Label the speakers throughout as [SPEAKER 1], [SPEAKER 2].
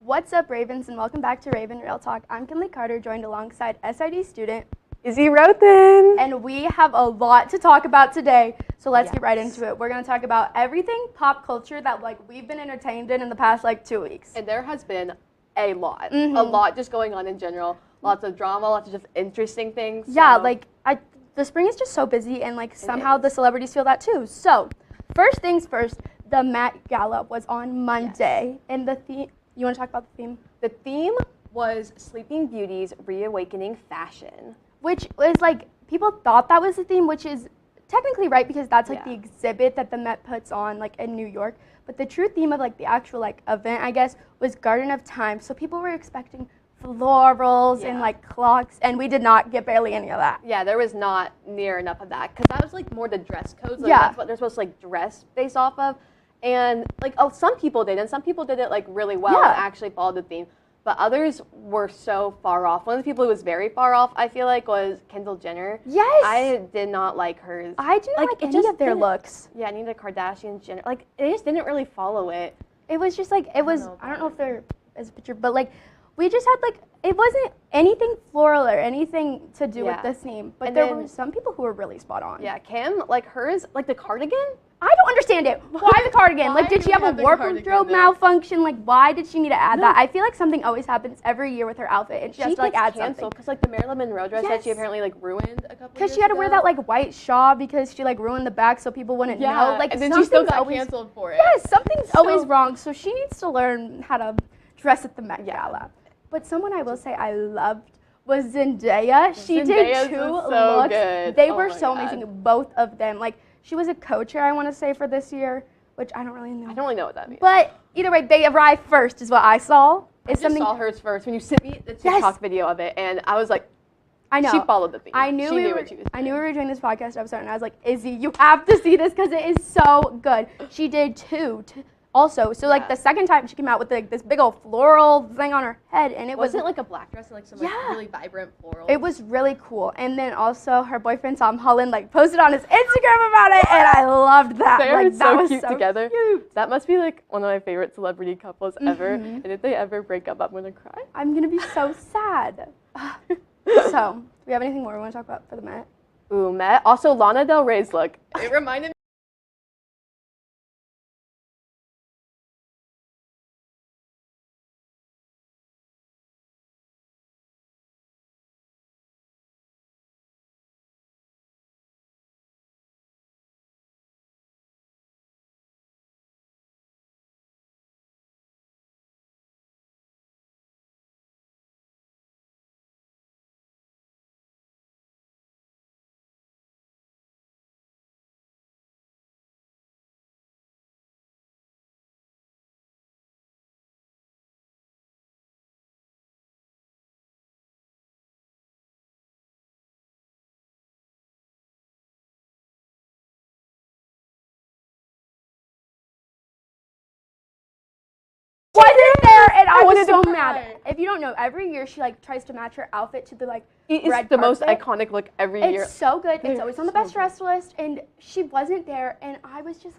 [SPEAKER 1] What's up, Ravens, and welcome back to RavenRealTalk. I'm Kinley Carter, joined alongside SID student
[SPEAKER 2] Izzy Rothen.
[SPEAKER 1] And we have a lot to talk about today, so let's get right into it. We're going to talk about everything pop culture that we've been entertained in the past 2 weeks.
[SPEAKER 2] And there has been a lot just going on in general. Lots of drama, lots of just interesting things.
[SPEAKER 1] Yeah, the spring is just so busy, and somehow the celebrities feel that too. So, first things first, the Met Gala was on Monday, and the theme. You want to talk about the theme?
[SPEAKER 2] The theme was Sleeping Beauty's Reawakening Fashion.
[SPEAKER 1] Which was people thought that was the theme, which is technically right because that's the exhibit that the Met puts on in New York. But the true theme of the actual event, I guess, was Garden of Time. So people were expecting florals and clocks, and we did not get barely any of that.
[SPEAKER 2] Yeah, there was not near enough of that because that was more the dress codes. That's what they're supposed to dress based off of. And some people did, and some people did it really well and actually followed the theme. But others were so far off. One of the people who was very far off, I feel was Kendall Jenner.
[SPEAKER 1] Yes.
[SPEAKER 2] I did not like hers.
[SPEAKER 1] I do not like any of their looks.
[SPEAKER 2] Yeah, neither Kardashian, Jenner. They just didn't really follow it.
[SPEAKER 1] It was just I don't know if there is a picture, but we just had it wasn't anything floral or anything to do with the theme. But there were some people who were really spot on.
[SPEAKER 2] Yeah, Kim, hers, the cardigan.
[SPEAKER 1] I don't understand it. Why the cardigan? Did she have a wardrobe malfunction? Why did she need to add that? I feel something always happens every year with her outfit, and she has to add something.
[SPEAKER 2] Because the Marilyn Monroe dress that she apparently ruined a couple years ago.
[SPEAKER 1] Because she had to wear that white shawl because she ruined the back so people wouldn't know.
[SPEAKER 2] And then she still got canceled for it.
[SPEAKER 1] Yes, something's always wrong. So she needs to learn how to dress at the Met Gala. But someone I will say I loved was Zendaya. She did two looks.
[SPEAKER 2] Good.
[SPEAKER 1] They were so amazing, both of them. She was a co-chair, I want to say, for this year, which I don't really know.
[SPEAKER 2] I don't really know what that means.
[SPEAKER 1] But either way, they arrived first is what I saw.
[SPEAKER 2] I just saw hers first when you sent me the TikTok video of it, and I was
[SPEAKER 1] I know.
[SPEAKER 2] She followed the theme.
[SPEAKER 1] I knew
[SPEAKER 2] she knew what she was doing.
[SPEAKER 1] I knew we were doing this podcast episode, and I was like, Izzy, you have to see this because it is so good. She did two also. So the second time she came out with this big old floral thing on her head, and it
[SPEAKER 2] wasn't a black dress and some really vibrant floral.
[SPEAKER 1] It was really cool. And then also her boyfriend Tom Holland posted on his Instagram about it, and I loved that.
[SPEAKER 2] They're
[SPEAKER 1] that
[SPEAKER 2] so
[SPEAKER 1] was
[SPEAKER 2] cute together.
[SPEAKER 1] Cute.
[SPEAKER 2] That must be one of my favorite celebrity couples ever. And if they ever break up, I'm gonna cry.
[SPEAKER 1] I'm gonna be so sad. So, do we have anything more we want to talk about for the Met?
[SPEAKER 2] Ooh, Met. Also, Lana Del Rey's look. It reminded me.
[SPEAKER 1] Wasn't there, and I was so mad. If you don't know, every year she tries to match her outfit to the
[SPEAKER 2] It's
[SPEAKER 1] red
[SPEAKER 2] the
[SPEAKER 1] carpet.
[SPEAKER 2] most iconic look every year.
[SPEAKER 1] It's so good. It's always on the best dressed list, and she wasn't there, and I was just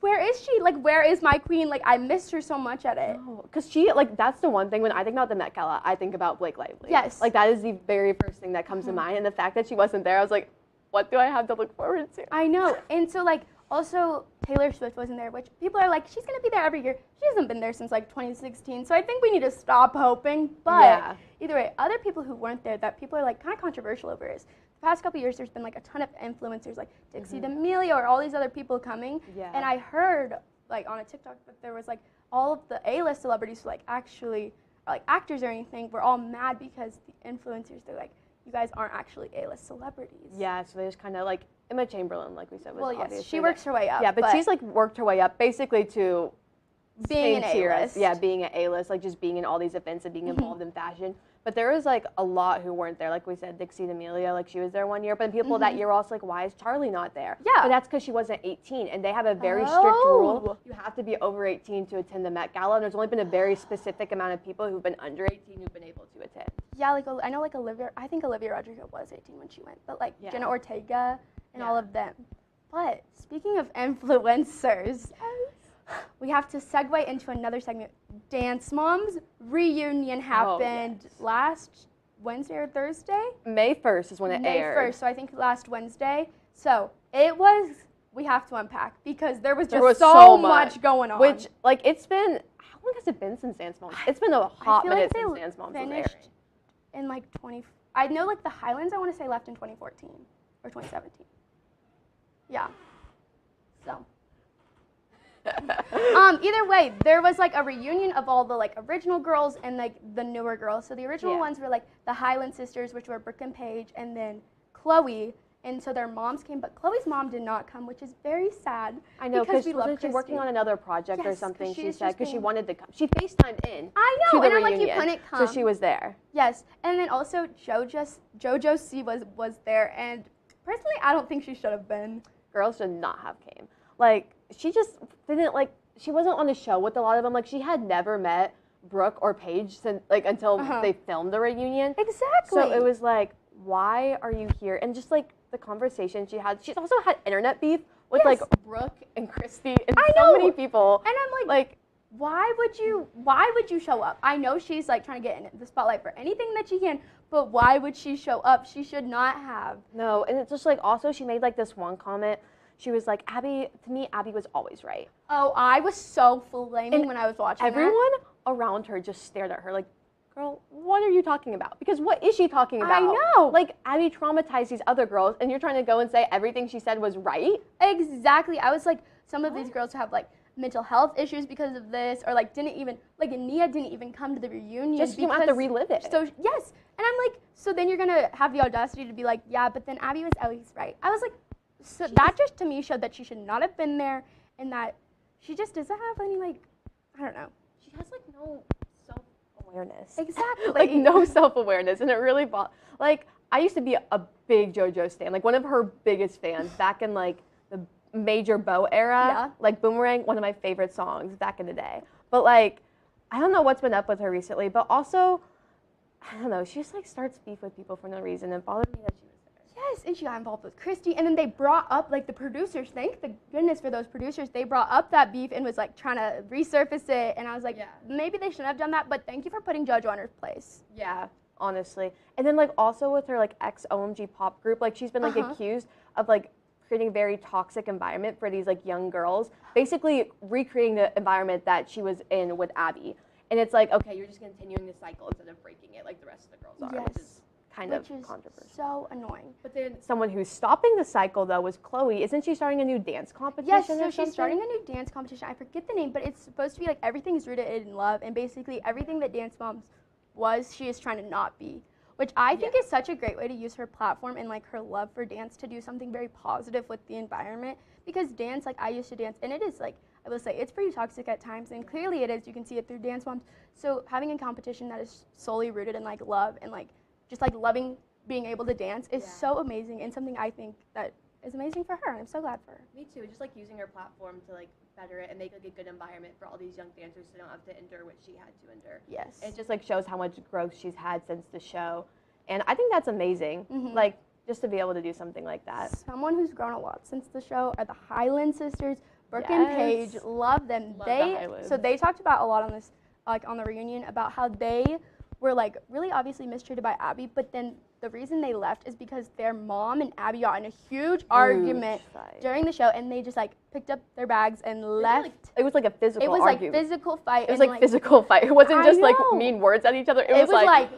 [SPEAKER 1] where is she? Where is my queen? I missed her so much at it.
[SPEAKER 2] No, because she that's the one thing when I think about the Met Gala, I think about Blake Lively.
[SPEAKER 1] Yes.
[SPEAKER 2] That is the very first thing that comes to mind, and the fact that she wasn't there, I was what do I have to look forward to?
[SPEAKER 1] I know, and so also Taylor Swift wasn't there, which people are she's gonna be there every year. She hasn't been there since 2016, so I think we need to stop hoping. But either way, other people who weren't there that people are kind of controversial over is the past couple years there's been a ton of influencers Dixie D'Amelio or all these other people coming.
[SPEAKER 2] Yeah.
[SPEAKER 1] And I heard on a TikTok that there was all of the A-list celebrities who actually are actors or anything were all mad because the influencers, they're you guys aren't actually A-list celebrities.
[SPEAKER 2] Yeah, so they just kind of Emma Chamberlain, we said, was obviously.
[SPEAKER 1] Yes, she works her way up.
[SPEAKER 2] Yeah, but she's worked her way up basically to
[SPEAKER 1] being an A-list.
[SPEAKER 2] Yeah, being an A-list, just being in all these events and being involved in fashion. But there was a lot who weren't there. We said, Dixie D'Amelio, she was there one year. But people that year were also why is Charlie not there?
[SPEAKER 1] Yeah.
[SPEAKER 2] But that's because she wasn't 18, and they have a very strict rule. You have to be over 18 to attend the Met Gala, and there's only been a very specific amount of people who've been under 18 who've been able to attend.
[SPEAKER 1] Yeah, I know Olivia. I think Olivia Rodrigo was 18 when she went, but Jenna Ortega and all of them. But speaking of influencers, we have to segue into another segment. Dance Moms reunion happened last Wednesday or Thursday?
[SPEAKER 2] May 1st is when it aired.
[SPEAKER 1] May 1st, so I think last Wednesday. So it was, we have to unpack because there was just so much going on.
[SPEAKER 2] Which, like, it's been, how long has it been since Dance Moms? It's been a hot minute since Dance Moms was airing.
[SPEAKER 1] In like I know like the Highlands, I want to say, left in 2014 or 2017. Yeah. So. Either way, there was like a reunion of all the like original girls and like the newer girls. So the original ones were like the Highland sisters, which were Brooke and Paige, and then Chloe. And so their moms came, but Chloe's mom did not come, which is very sad.
[SPEAKER 2] I know, because wasn't she working on another project or something, she said, because she wanted to come. She FaceTimed in.
[SPEAKER 1] I know, and I'm like, you couldn't come.
[SPEAKER 2] So she was there.
[SPEAKER 1] Yes, and then also JoJo C was there, and personally, I don't think she should have been.
[SPEAKER 2] Girls should not have came. Like, she just didn't, like, she wasn't on the show with a lot of them. Like, she had never met Brooke or Paige since, like, until they filmed the reunion.
[SPEAKER 1] Exactly.
[SPEAKER 2] So it was like, why are you here? And just, like, the conversation she had. She's also had internet beef with, like, Brooke and Christy and so many people.
[SPEAKER 1] And I'm like, why would you show up? I know she's, like, trying to get in the spotlight for anything that she can, but why would she show up? She should not have.
[SPEAKER 2] No, and it's just, like, also she made, like, this one comment. She was like, to me, Abby was always right.
[SPEAKER 1] Oh, I was so flaming when I was watching
[SPEAKER 2] everyone around her just stared at her like, girl, what are you talking about? Because what is she talking about?
[SPEAKER 1] I know.
[SPEAKER 2] Like, Abby traumatized these other girls, and you're trying to go and say everything she said was right?
[SPEAKER 1] Exactly. I was like, some of these girls have, like, mental health issues because of this, or, like, Nia didn't even come to the reunion.
[SPEAKER 2] Just you don't have to relive it.
[SPEAKER 1] So, yes. And I'm like, so then you're going to have the audacity to be like, yeah, but then Abby was always right. I was like, so that just to me showed that she should not have been there, and that she just doesn't have any, like, I don't know.
[SPEAKER 2] She has, like, no self-awareness.
[SPEAKER 1] Exactly.
[SPEAKER 2] Like, no self-awareness, and it really like, I used to be a big JoJo stan, like, one of her biggest fans back in, like, the Major Bow era, like, Boomerang, one of my favorite songs back in the day. But, like, I don't know what's been up with her recently, but also, I don't know, she just, like, starts beef with people for no reason, and it bothered me that she was there.
[SPEAKER 1] Yes, and she got involved with Christy, and then they brought up, like, the producers, thank the goodness for those producers, they brought up that beef and was, like, trying to resurface it, and I was like, maybe they shouldn't have done that, but thank you for putting JoJo in her place.
[SPEAKER 2] Yeah, honestly. And then, like, also with her, like, ex-OMG pop group, like, she's been, like, accused of, like, creating a very toxic environment for these, like, young girls, basically recreating the environment that she was in with Abby. And it's like, okay, you're just continuing the cycle instead of breaking it like the rest of the girls are, which is kind of controversial.
[SPEAKER 1] So annoying.
[SPEAKER 2] But then someone who's stopping the cycle, though, was Chloe. Isn't she starting a new dance competition?
[SPEAKER 1] Yes, so she's starting a new dance competition. I forget the name, but it's supposed to be, like, everything is rooted in love, and basically everything that Dance Moms was, she is trying to not be. Which I think is such a great way to use her platform and, like, her love for dance to do something very positive with the environment. Because dance, like, I used to dance, and it is, like, I will say, it's pretty toxic at times, and clearly it is. You can see it through Dance Moms. So having a competition that is solely rooted in, like, love and, like, just, like, loving being able to dance is so amazing, and something I think that is amazing for her, and I'm so glad for her.
[SPEAKER 2] Me too. Just, like, using her platform to, like, better it and make, like, a good environment for all these young dancers so they don't have to endure what she had to endure.
[SPEAKER 1] Yes.
[SPEAKER 2] It just, like, shows how much growth she's had since the show. And I think that's amazing, like, just to be able to do something like that.
[SPEAKER 1] Someone who's grown a lot since the show are the Highland sisters, Brooke and Paige. Love them. So they talked about a lot on this, like, on the reunion, about how they were, like, really obviously mistreated by Abby, but then the reason they left is because their mom and Abby got in a huge argument during the show, and they just, like, picked up their bags and left.
[SPEAKER 2] It was like a physical argument.
[SPEAKER 1] It was like physical fight.
[SPEAKER 2] It was like physical fight. It wasn't just like mean words at each other. It was like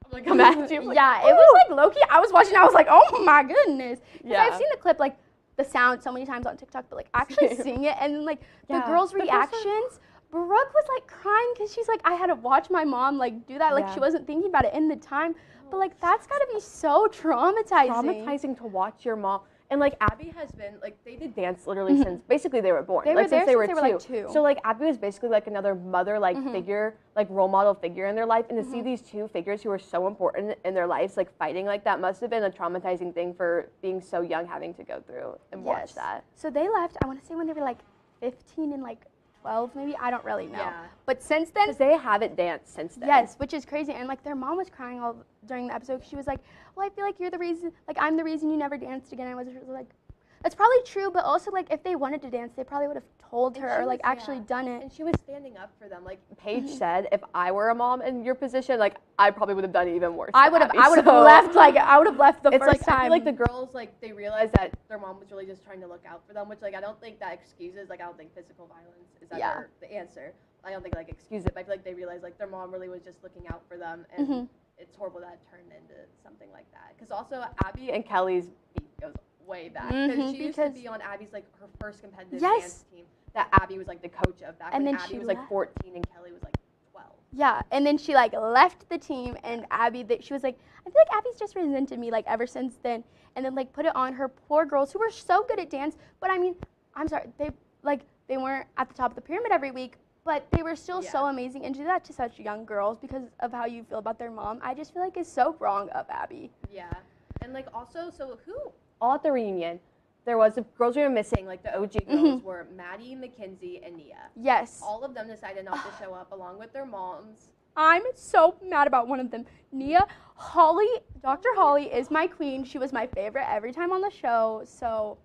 [SPEAKER 2] I'm gonna come at you.
[SPEAKER 1] Yeah, it was like low-key. I was watching, I was like, oh my goodness. Yeah. I've seen the clip, like, the sound so many times on TikTok, but, like, actually seeing it, and, like, the girls' reactions. Brooke was, like, crying because she's like, I had to watch my mom, like, do that. Like, she wasn't thinking about it in the time. But, like, that's got to be so traumatizing.
[SPEAKER 2] Traumatizing to watch your mom. And, like, Abby has been, like, they did dance literally since basically they were born.
[SPEAKER 1] They were there
[SPEAKER 2] since they were
[SPEAKER 1] like 2.
[SPEAKER 2] So, like, Abby was basically, like, another mother, like, figure, like, role model figure in their life. And to see these two figures who are so important in their lives, like, fighting like that must have been a traumatizing thing for being so young, having to go through and watch that.
[SPEAKER 1] So they left, I want to say when they were, like, 15 and, like, 12 maybe, I don't really know. Yeah. But since then,
[SPEAKER 2] because they haven't danced since then.
[SPEAKER 1] Yes, which is crazy. And, like, their mom was crying all during the episode. She was like, well, I feel like you're the reason, like, I'm the reason you never danced again. I was like, That's probably true, but also, like, if they wanted to dance, they probably would have told her or, like, actually done it.
[SPEAKER 2] And she was standing up for them. Like, Paige said, if I were a mom in your position, like, I probably would have done it even worse. I would have
[SPEAKER 1] left the
[SPEAKER 2] it's
[SPEAKER 1] first
[SPEAKER 2] like,
[SPEAKER 1] time.
[SPEAKER 2] I feel like the girls, like, they realized that their mom was really just trying to look out for them, which, like, I don't think that excuses, like, I don't think physical violence is ever the answer. I don't think, like, excuse it, but I feel like they realized, like, their mom really was just looking out for them, and it's horrible that it turned into something like that. Because also, Abby and Kelly's beef goes way back. Because she used to be on Abby's, like, her first competitive dance team that Abby was, like, the coach of back when Abby was, like, 14 and Kelly was, like, 12.
[SPEAKER 1] Yeah, and then she, like, left the team, and she was like, I feel like Abby's just resented me, like, ever since then. And then, like, put it on her poor girls who were so good at dance. But, I mean, I'm sorry, they weren't at the top of the pyramid every week, but they were still so amazing, and do that to such young girls because of how you feel about their mom. I just feel like it's so wrong of Abby.
[SPEAKER 2] Yeah, and, like, also, so who all at the reunion, there was the girls we were missing, like the OG girls were Maddie, Mackenzie, and Nia.
[SPEAKER 1] Yes.
[SPEAKER 2] All of them decided not to show up along with their moms.
[SPEAKER 1] I'm so mad about one of them. Nia, Dr. Holly is my queen. She was my favorite every time on the show, so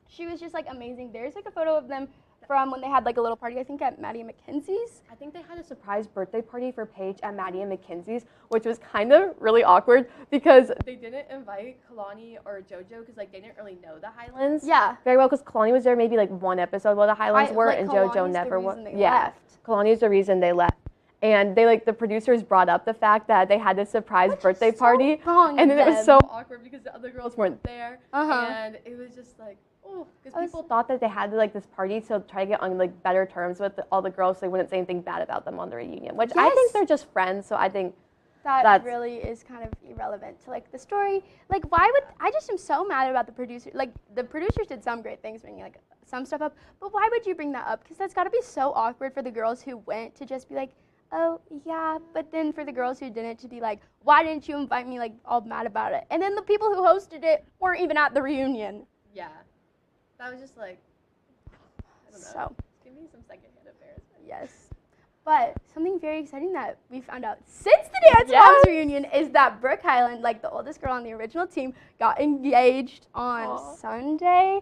[SPEAKER 1] she was just, like, amazing. There's, like, a photo of them from when they had, like, a little party, I think, at Maddie and Mackenzie's.
[SPEAKER 2] I think they had a surprise birthday party for Paige at Maddie and Mackenzie's, which was kind of really awkward because they didn't invite Kalani or JoJo because, like, they didn't really know the Highlands very well because Kalani was there maybe, like, one episode while the Highlands were, and JoJo never was. Kalani is the reason they left. And they, like, the producers brought up the fact that they had this surprise birthday party. And then it was so awkward because the other girls weren't there. And it was just, like, because people thought that they had, like, this party to try to get on, like, better terms with all the girls so they wouldn't say anything bad about them on the reunion, which I think they're just friends, so I think
[SPEAKER 1] that really is kind of irrelevant to, like, the story. Like, I just am so mad about the producers. Like, the producers did some great things, bringing, like, some stuff up, but why would you bring that up? Because that's got to be so awkward for the girls who went to just be like, oh, yeah, but then for the girls who didn't to be like, why didn't you invite me, like, all mad about it? And then the people who hosted it weren't even at the reunion.
[SPEAKER 2] Yeah. That was just, like, I don't know.
[SPEAKER 1] So,
[SPEAKER 2] give me some secondhand embarrassment.
[SPEAKER 1] Yes. But something very exciting that we found out since the Dance Moms reunion is that Brooke Highland, like the oldest girl on the original team, got engaged on Sunday.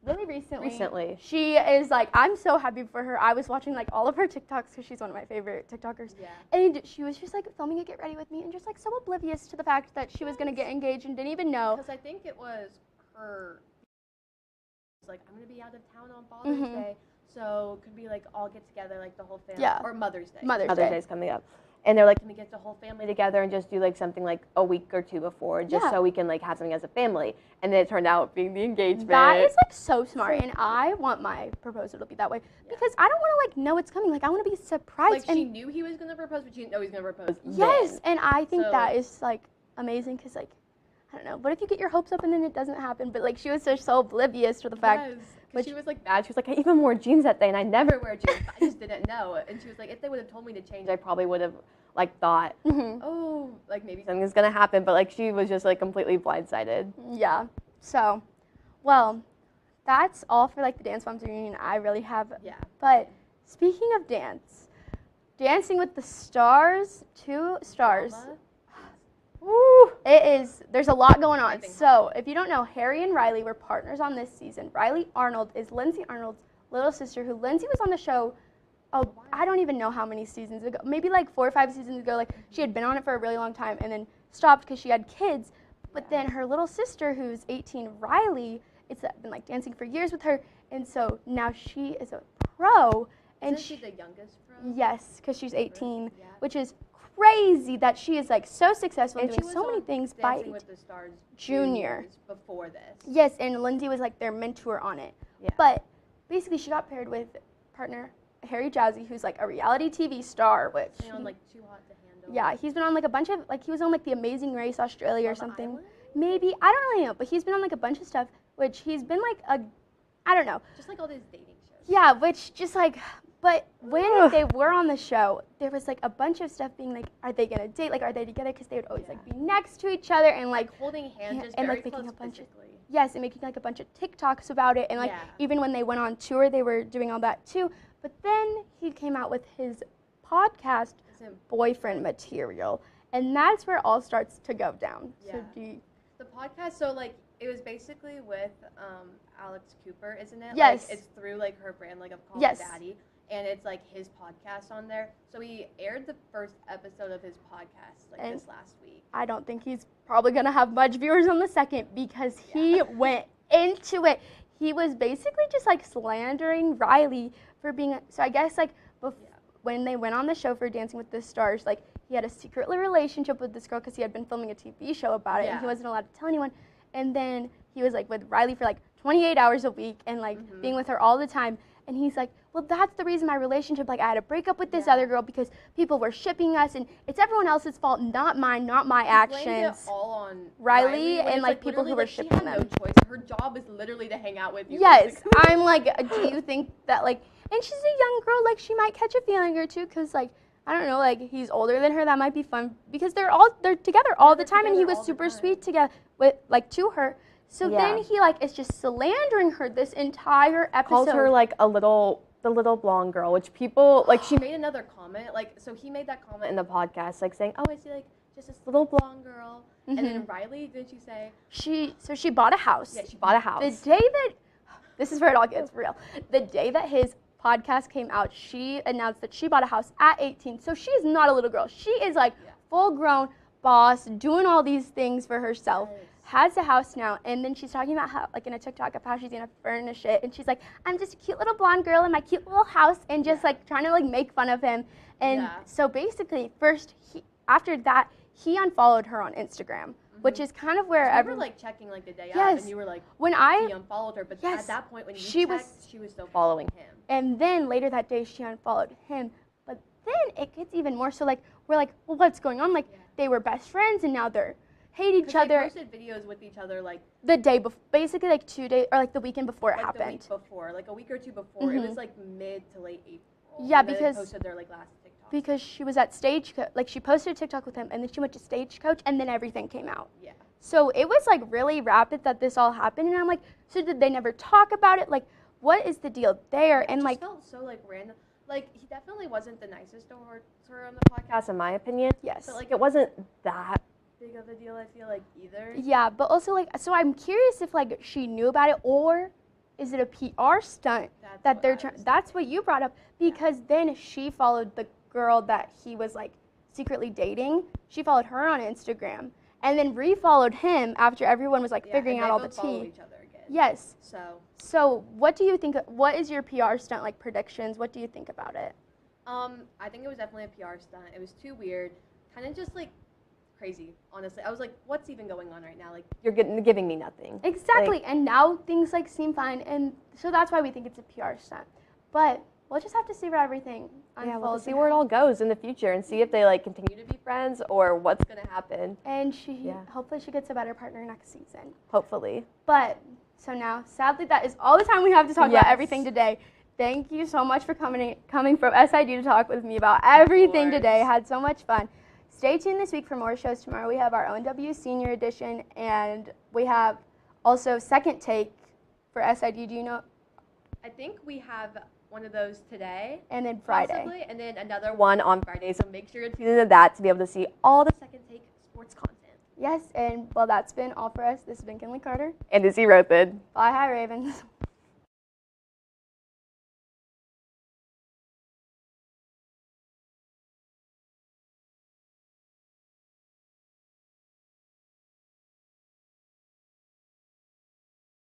[SPEAKER 1] Really recently. She is, like, I'm so happy for her. I was watching, like, all of her TikToks because she's one of my favorite TikTokers. Yeah. And she was just, like, filming a Get Ready With Me and just, like, so oblivious to the fact that she was going to get engaged and didn't even know.
[SPEAKER 2] Because I think it was her, like, I'm going to be out of town on Father's Day, so could we, like, all get together, like, the whole family. Yeah. Or Mother's Day.
[SPEAKER 1] Mother's Day
[SPEAKER 2] is coming up. And they're like, can we get the whole family together and just do, like, something, like, a week or two before, just so we can, like, have something as a family. And then it turned out being the engagement.
[SPEAKER 1] That is, like, so smart, and I want my proposal to be that way. Because I don't want to, like, know it's coming. Like, I want to be surprised.
[SPEAKER 2] Like, she knew he was going to propose, but she didn't know he was going to propose
[SPEAKER 1] then. And I think that is, like, amazing because, like, I don't know. What if you get your hopes up and then it doesn't happen? But, like, she was just so oblivious to the fact.
[SPEAKER 2] Because she was, like, mad. She was like, I even wore jeans that day, and I never wear jeans. I just didn't know. And she was like, if they would have told me to change, I probably would have, like, thought, oh, like, maybe something's going to happen. But, like, she was just, like, completely blindsided.
[SPEAKER 1] Yeah. So, well, that's all for, like, the Dance Moms reunion I really have. Yeah. But speaking of dance, Dancing with the Stars, 2 stars. Woo! There's a lot going on. So, if you don't know, Harry and Riley were partners on this season. Riley Arnold is Lindsay Arnold's little sister, who Lindsay was on the show, I don't even know how many seasons ago. Maybe like 4 or 5 seasons ago. Like, she had been on it for a really long time and then stopped because she had kids. But then her little sister, who's 18, Riley, it's been, like, dancing for years with her. And so now she is a pro. And
[SPEAKER 2] Isn't she the youngest pro?
[SPEAKER 1] Yes, because she's 18, which is crazy that she is, like, so successful and doing so many things by
[SPEAKER 2] Dancing with the Stars
[SPEAKER 1] junior
[SPEAKER 2] before this.
[SPEAKER 1] Yes, and Lindsay was, like, their mentor on it. Yeah. But basically she got paired with partner Harry Jazzy, who's, like, a reality TV star, which
[SPEAKER 2] he's on, like, Too Hot to Handle.
[SPEAKER 1] Yeah, he's been on, like, a bunch of, like, he was on, like, The Amazing Race Australia or something. Maybe, I don't really know, but he's been on, like, a bunch of stuff, which he's been, like, I don't know.
[SPEAKER 2] Just like all these dating shows.
[SPEAKER 1] Yeah, which just, like, but when they were on the show, there was, like, a bunch of stuff being, like, are they going to date? Like, are they together? Because they would always, like, be next to each other and, like,
[SPEAKER 2] holding hands just
[SPEAKER 1] and,
[SPEAKER 2] very
[SPEAKER 1] like, making
[SPEAKER 2] close
[SPEAKER 1] a bunch
[SPEAKER 2] physically.
[SPEAKER 1] Yes, and making, like, a bunch of TikToks about it. And, like, even when they went on tour, they were doing all that, too. But then he came out with his podcast, Boyfriend Material. And that's where it all starts to go down. Yeah. So
[SPEAKER 2] The podcast, so, like, it was basically with Alex Cooper, isn't it?
[SPEAKER 1] Yes.
[SPEAKER 2] Like, it's through, like, her brand, like, of Call
[SPEAKER 1] Yes.
[SPEAKER 2] Daddy. And it's, like, his podcast on there. So he aired the first episode of his podcast, like, this last week.
[SPEAKER 1] I don't think he's probably going to have much viewers on the second because he went into it. He was basically just, like, slandering Riley for being, so I guess, like, when they went on the show for Dancing with the Stars, like, he had a secret relationship with this girl because he had been filming a TV show about it, and he wasn't allowed to tell anyone. And then he was, like, with Riley for, like, 28 hours a week and, like, being with her all the time. And he's like, well, that's the reason my relationship, like, I had to break up with this other girl because people were shipping us, and it's everyone else's fault, not mine, not my actions.
[SPEAKER 2] He blamed it all on
[SPEAKER 1] Riley and, like, people who were shipping them.
[SPEAKER 2] She had no choice. Her job is literally to hang out with you.
[SPEAKER 1] Yes. I'm like, do you think that, like, and she's a young girl, like, she might catch a feeling or two because, like, I don't know, like, he's older than her. That might be fun because they're together all the time, and he was super sweet together with, like, to her. So then he, like, is just slandering her this entire episode.
[SPEAKER 3] Calls her, like, the little blonde girl, which people, like, she made another comment, like, so he made that comment in the podcast, like, saying, oh, I see, like, just this little blonde girl. And then Riley, did she say?
[SPEAKER 1] She bought a house.
[SPEAKER 3] Yeah, she bought a house.
[SPEAKER 1] The day that, this is where it all gets real. The day that his podcast came out, she announced that she bought a house at 18. So she's not a little girl. She is, like, full-grown boss, doing all these things for herself. Yes. Has a house now, and then she's talking about how, like, in a TikTok of how she's gonna furnish it, and she's like, I'm just a cute little blonde girl in my cute little house, and just like trying to, like, make fun of him. And so basically, after that, he unfollowed her on Instagram, which is kind of where
[SPEAKER 2] we were, like, checking, like, the day out, and you were like, he unfollowed her, but at that point when you checked, she was still following him.
[SPEAKER 1] And then later that day, she unfollowed him. But then it gets even more so, like, we're like, well, what's going on? Like, they were best friends, and now they're hate each other.
[SPEAKER 2] They posted videos with each other, like,
[SPEAKER 1] the day before, basically, like, 2 days, or like the weekend before it happened.
[SPEAKER 2] The week before, like a week or two before. It was like mid to late April.
[SPEAKER 1] Yeah,
[SPEAKER 2] and
[SPEAKER 1] because
[SPEAKER 2] they posted their, like, last TikTok.
[SPEAKER 1] Because she was at Stagecoach, like, she posted a TikTok with him, and then she went to Stagecoach, and then everything came out.
[SPEAKER 2] Yeah.
[SPEAKER 1] So it was, like, really rapid that this all happened, and I'm like, so did they never talk about it? Like, what is the deal there?
[SPEAKER 2] It
[SPEAKER 1] and, like,
[SPEAKER 2] felt so, like, random. Like, he definitely wasn't the nicest towards her on the podcast, in my opinion.
[SPEAKER 1] Yes.
[SPEAKER 2] But, like, it wasn't that big of a deal, I feel like, either.
[SPEAKER 1] Yeah, but also, like, so I'm curious if, like, she knew about it, or is it a PR stunt that they're trying? That's what you brought up, because then she followed the girl that he was, like, secretly dating. She followed her on Instagram, and then refollowed him after everyone was, like, figuring out all the tea.
[SPEAKER 2] Each other again.
[SPEAKER 1] Yes.
[SPEAKER 2] So
[SPEAKER 1] what do you think? What is your PR stunt, like, predictions? What do you think about it?
[SPEAKER 2] I think it was definitely a PR stunt. It was too weird, kind of just, like, crazy, honestly. I was like, what's even going on right now? Like,
[SPEAKER 3] you're giving me nothing.
[SPEAKER 1] Exactly, like, and now things, like, seem fine, and so that's why we think it's a PR stunt. But we'll just have to see where everything unfolds.
[SPEAKER 3] Yeah, we'll see where it all goes in the future and see if they, like, continue to be friends or what's going to happen.
[SPEAKER 1] And hopefully she gets a better partner next season.
[SPEAKER 3] Hopefully.
[SPEAKER 1] But, so now, sadly, that is all the time we have to talk about everything today. Thank you so much for coming from SID to talk with me about everything today. I had so much fun. Stay tuned this week for more shows. Tomorrow we have our ONW Senior Edition, and we have also Second Take for SID. Do you know?
[SPEAKER 2] I think we have one of those today.
[SPEAKER 1] And then Friday.
[SPEAKER 2] Possibly, and then another one on Friday. So make sure to tune into that to be able to see all the Second Take sports content.
[SPEAKER 1] Yes, and well, that's been all for us. This has been Kinley Carter.
[SPEAKER 3] And Izzy Rothed.
[SPEAKER 1] Bye, hi, Ravens.